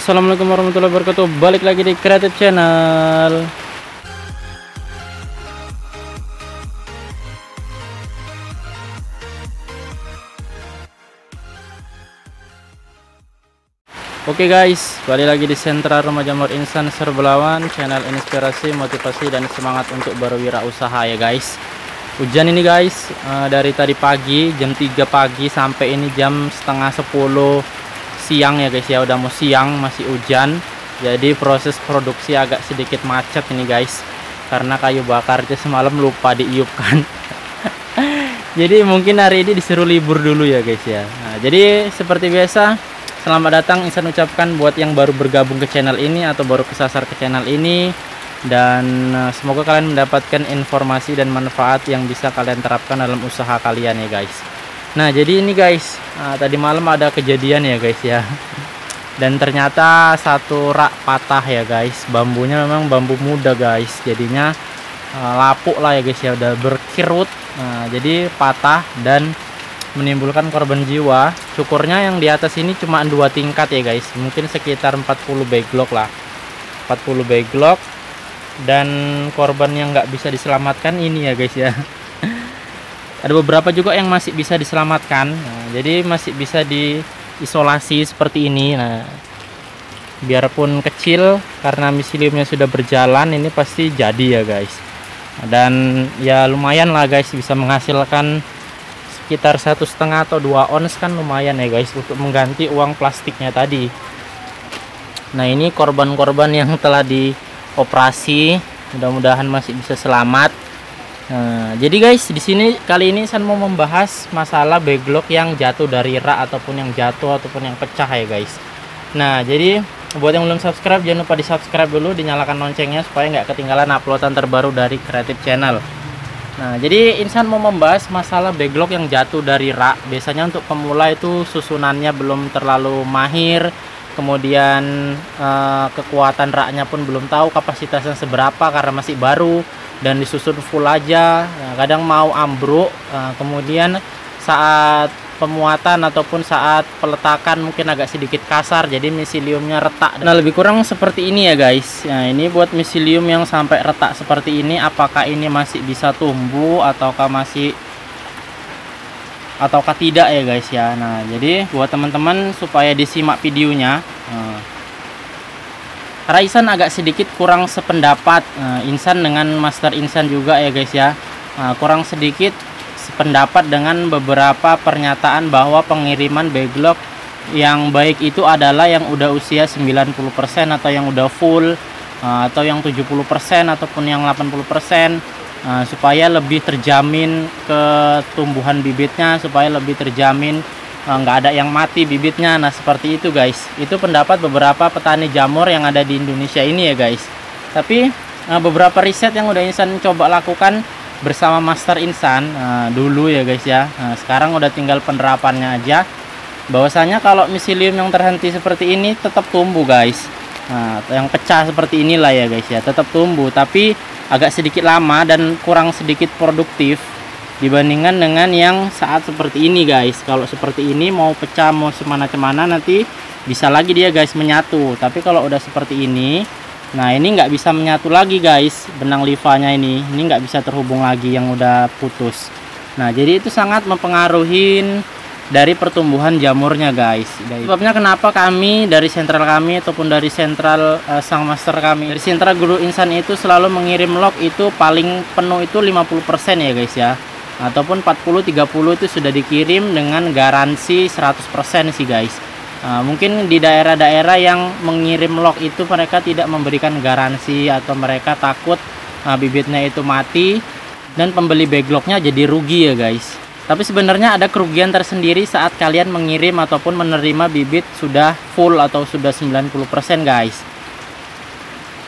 Assalamualaikum warahmatullahi wabarakatuh. Balik lagi di Creative Channel. Oke guys, balik lagi di Sentra Rumah Jamur Instan Serbelawan, channel inspirasi, motivasi, dan semangat untuk berwirausaha ya guys. Hujan ini guys, dari tadi pagi jam 3 pagi sampai ini jam setengah 10 siang ya guys ya, udah mau siang masih hujan. Jadi proses produksi agak sedikit macet ini guys, karena kayu bakarnya semalam lupa diiupkan. Jadi mungkin hari ini disuruh libur dulu ya guys ya. Nah, jadi seperti biasa, selamat datang Insan ucapkan buat yang baru bergabung ke channel ini atau baru kesasar ke channel ini. Dan semoga kalian mendapatkan informasi dan manfaat yang bisa kalian terapkan dalam usaha kalian ya guys. Nah jadi ini guys, tadi malam ada kejadian ya guys ya. Dan ternyata satu rak patah ya guys. Bambunya memang bambu muda guys, jadinya lapuk lah ya guys ya, udah berkirut. Jadi patah dan menimbulkan korban jiwa. Cukurnya yang di atas ini cuma 2 tingkat ya guys, mungkin sekitar 40 backlog lah, 40 backlog. Dan korban yang nggak bisa diselamatkan ini ya guys ya. Ada beberapa juga yang masih bisa diselamatkan. Nah, jadi masih bisa diisolasi seperti ini. Nah, biarpun kecil, karena miseliumnya sudah berjalan, ini pasti jadi ya guys. Dan ya lumayan lah guys, bisa menghasilkan sekitar 1,5 atau 2 ons, kan lumayan ya guys untuk mengganti uang plastiknya tadi. Nah ini korban-korban yang telah dioperasi, mudah-mudahan masih bisa selamat. Nah, jadi guys, di sini kali ini saya mau membahas masalah backlog yang jatuh dari rak ataupun yang jatuh ataupun yang pecah ya guys. Nah, jadi buat yang belum subscribe, jangan lupa di subscribe dulu, dinyalakan loncengnya supaya nggak ketinggalan uploadan terbaru dari Creative Channel. Nah, jadi Insan mau membahas masalah backlog yang jatuh dari rak. Biasanya untuk pemula itu susunannya belum terlalu mahir, kemudian kekuatan raknya pun belum tahu kapasitasnya seberapa karena masih baru dan disusun full aja. Nah, kadang mau ambruk, kemudian saat pemuatan ataupun saat peletakan mungkin agak sedikit kasar, jadi miseliumnya retak. Nah lebih kurang seperti ini ya guys. Nah ini buat miselium yang sampai retak seperti ini, apakah ini masih bisa tumbuh ataukah tidak ya guys ya. Nah jadi buat teman-teman supaya disimak videonya, karena Insan agak sedikit kurang sependapat, Insan dengan Master Insan juga ya guys ya, kurang sedikit sependapat dengan beberapa pernyataan bahwa pengiriman backlog yang baik itu adalah yang udah usia 90% atau yang udah full, atau yang 70% ataupun yang 80%, supaya lebih terjamin ketumbuhan bibitnya, supaya lebih terjamin nggak ada yang mati bibitnya. Nah seperti itu guys, itu pendapat beberapa petani jamur yang ada di Indonesia ini ya guys. Tapi beberapa riset yang udah Insan coba lakukan bersama Master Insan dulu ya guys ya, sekarang udah tinggal penerapannya aja, bahwasanya kalau miselium yang terhenti seperti ini tetap tumbuh guys. Yang pecah seperti inilah ya guys ya, tetap tumbuh, tapi agak sedikit lama dan kurang sedikit produktif dibandingkan dengan yang saat seperti ini guys. Kalau seperti ini mau pecah mau semana-cemana nanti bisa lagi dia guys menyatu, tapi kalau udah seperti ini, nah ini nggak bisa menyatu lagi guys, benang lifanya ini nggak bisa terhubung lagi yang udah putus. Nah jadi itu sangat mempengaruhi dari pertumbuhan jamurnya guys. Sebabnya kenapa kami dari sentral kami ataupun dari sentral sang master kami, dari sentra Guru Insan itu selalu mengirim log itu paling penuh itu 50% ya guys ya, ataupun 40-30 itu sudah dikirim dengan garansi 100% sih guys. Mungkin di daerah-daerah yang mengirim log itu mereka tidak memberikan garansi atau mereka takut bibitnya itu mati dan pembeli backlognya jadi rugi ya guys. Tapi sebenarnya ada kerugian tersendiri saat kalian mengirim ataupun menerima bibit sudah full atau sudah 90% guys.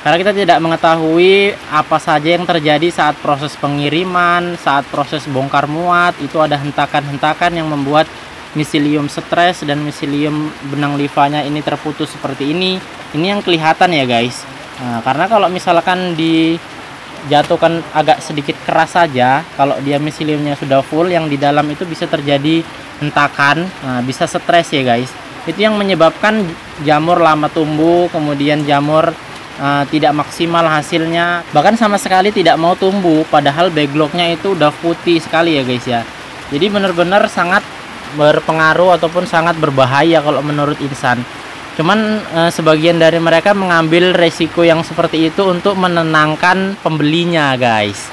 Karena kita tidak mengetahui apa saja yang terjadi saat proses pengiriman, saat proses bongkar muat, itu ada hentakan-hentakan yang membuat miselium stres dan miselium benang lifanya ini terputus seperti ini. Ini yang kelihatan ya guys. Karena kalau misalkan dijatuhkan agak sedikit keras saja, kalau dia miseliumnya sudah full, yang di dalam itu bisa terjadi hentakan, bisa stres ya guys. Itu yang menyebabkan jamur lama tumbuh, kemudian jamur tidak maksimal hasilnya, bahkan sama sekali tidak mau tumbuh, padahal backlognya itu udah putih sekali ya guys ya. Jadi benar-benar sangat berpengaruh ataupun sangat berbahaya kalau menurut insan. Cuman sebagian dari mereka mengambil resiko yang seperti itu untuk menenangkan pembelinya guys.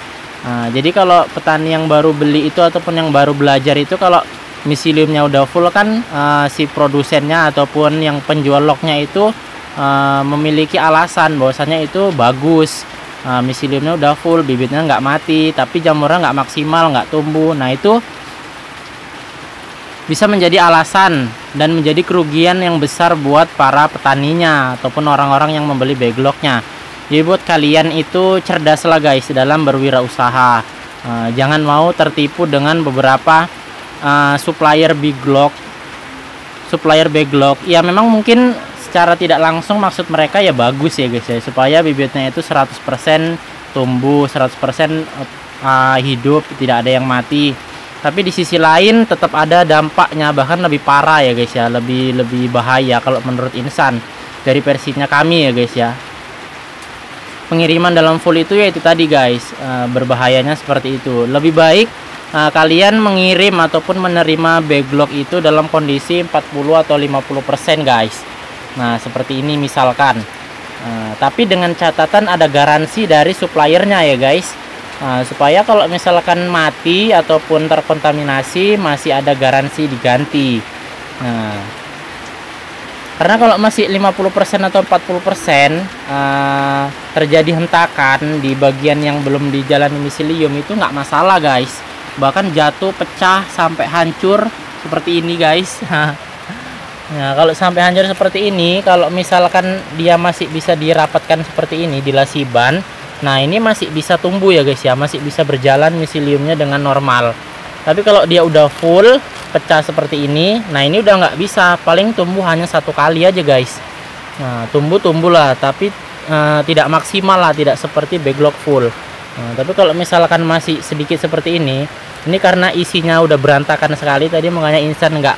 Jadi kalau petani yang baru beli itu ataupun yang baru belajar itu, kalau miseliumnya udah full kan si produsennya ataupun yang penjual loknya itu memiliki alasan bahwasanya itu bagus, miseliumnya udah full, bibitnya nggak mati, tapi jamurnya nggak maksimal, nggak tumbuh. Nah itu bisa menjadi alasan dan menjadi kerugian yang besar buat para petaninya ataupun orang-orang yang membeli backlognya. Jadi buat kalian itu cerdaslah guys dalam berwirausaha. Jangan mau tertipu dengan beberapa supplier backlog. Ya memang mungkin secara tidak langsung maksud mereka ya bagus ya guys ya, supaya bibitnya itu 100% tumbuh, 100% hidup, tidak ada yang mati. Tapi di sisi lain tetap ada dampaknya, bahkan lebih parah ya guys ya, lebih bahaya kalau menurut insan dari versinya kami ya guys ya. Pengiriman dalam full itu ya itu tadi guys, berbahayanya seperti itu. Lebih baik kalian mengirim ataupun menerima backlog itu dalam kondisi 40 atau 50% guys. Nah seperti ini misalkan, tapi dengan catatan ada garansi dari suppliernya ya guys, supaya kalau misalkan mati ataupun terkontaminasi masih ada garansi diganti. Karena kalau masih 50% atau 40% terjadi hentakan di bagian yang belum dijalani miselium itu nggak masalah guys, bahkan jatuh, pecah, sampai hancur seperti ini guys. Nah kalau sampai hancur seperti ini, kalau misalkan dia masih bisa dirapatkan seperti ini, dilasi ban, nah ini masih bisa tumbuh ya guys ya, masih bisa berjalan miseliumnya dengan normal. Tapi kalau dia udah full pecah seperti ini, nah ini udah nggak bisa, paling tumbuh hanya satu kali aja guys. Nah tumbuh lah, tapi tidak maksimal lah, tidak seperti backlog full. Tapi kalau misalkan masih sedikit seperti ini karena isinya udah berantakan sekali tadi, makanya insan nggak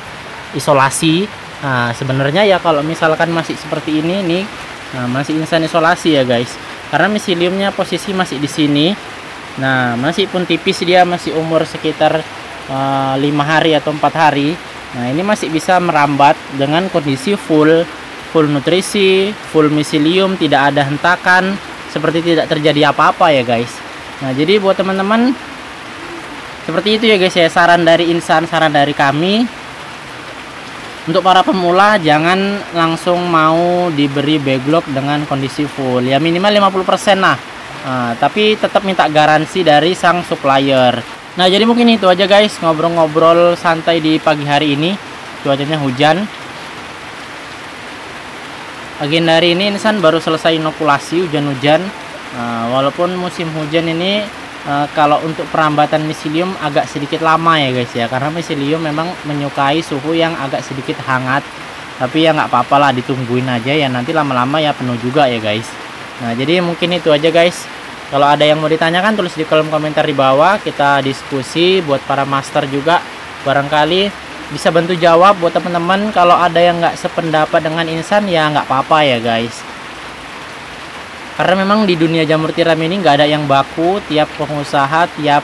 isolasi. Nah sebenarnya ya kalau misalkan masih seperti ini nih, masih insan isolasi ya guys, karena miseliumnya posisi masih di sini. Nah masih pun tipis, dia masih umur sekitar 5 hari atau 4 hari. Nah ini masih bisa merambat dengan kondisi full nutrisi, full miselium, tidak ada hentakan, seperti tidak terjadi apa-apa ya guys. Nah jadi buat teman-teman seperti itu ya guys ya, saran dari insan, saran dari kami. Untuk para pemula jangan langsung mau diberi backlog dengan kondisi full, ya minimal 50% lah. Tapi tetap minta garansi dari sang supplier. Nah jadi mungkin itu aja guys, ngobrol-ngobrol santai di pagi hari ini. Cuacanya hujan. Agenda hari ini insan baru selesai inokulasi, hujan-hujan. Walaupun musim hujan ini kalau untuk perambatan miselium agak sedikit lama ya guys ya, karena miselium memang menyukai suhu yang agak sedikit hangat. Tapi ya nggak apa-apa lah, ditungguin aja ya, nanti lama-lama ya penuh juga ya guys. Nah jadi mungkin itu aja guys. Kalau ada yang mau ditanyakan tulis di kolom komentar di bawah, kita diskusi. Buat para master juga barangkali bisa bantu jawab. Buat teman-teman kalau ada yang nggak sependapat dengan insan ya nggak apa-apa ya guys. Karena memang di dunia jamur tiram ini nggak ada yang baku, tiap pengusaha, tiap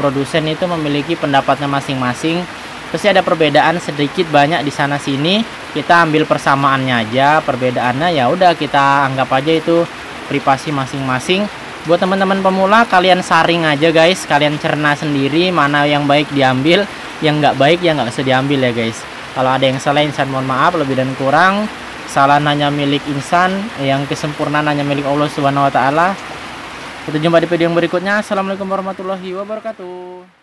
produsen itu memiliki pendapatnya masing-masing. Pasti ada perbedaan sedikit banyak di sana sini. Kita ambil persamaannya aja, perbedaannya ya udah kita anggap aja itu privasi masing-masing. Buat teman-teman pemula, kalian saring aja guys, kalian cerna sendiri mana yang baik diambil, yang nggak baik ya nggak usah diambil ya guys. Kalau ada yang salah insan mohon maaf, lebih dan kurang. Kesalahan hanya milik insan, yang kesempurnaan hanya milik Allah Subhanahu wa taala. Kita jumpa di video yang berikutnya. Assalamualaikum warahmatullahi wabarakatuh.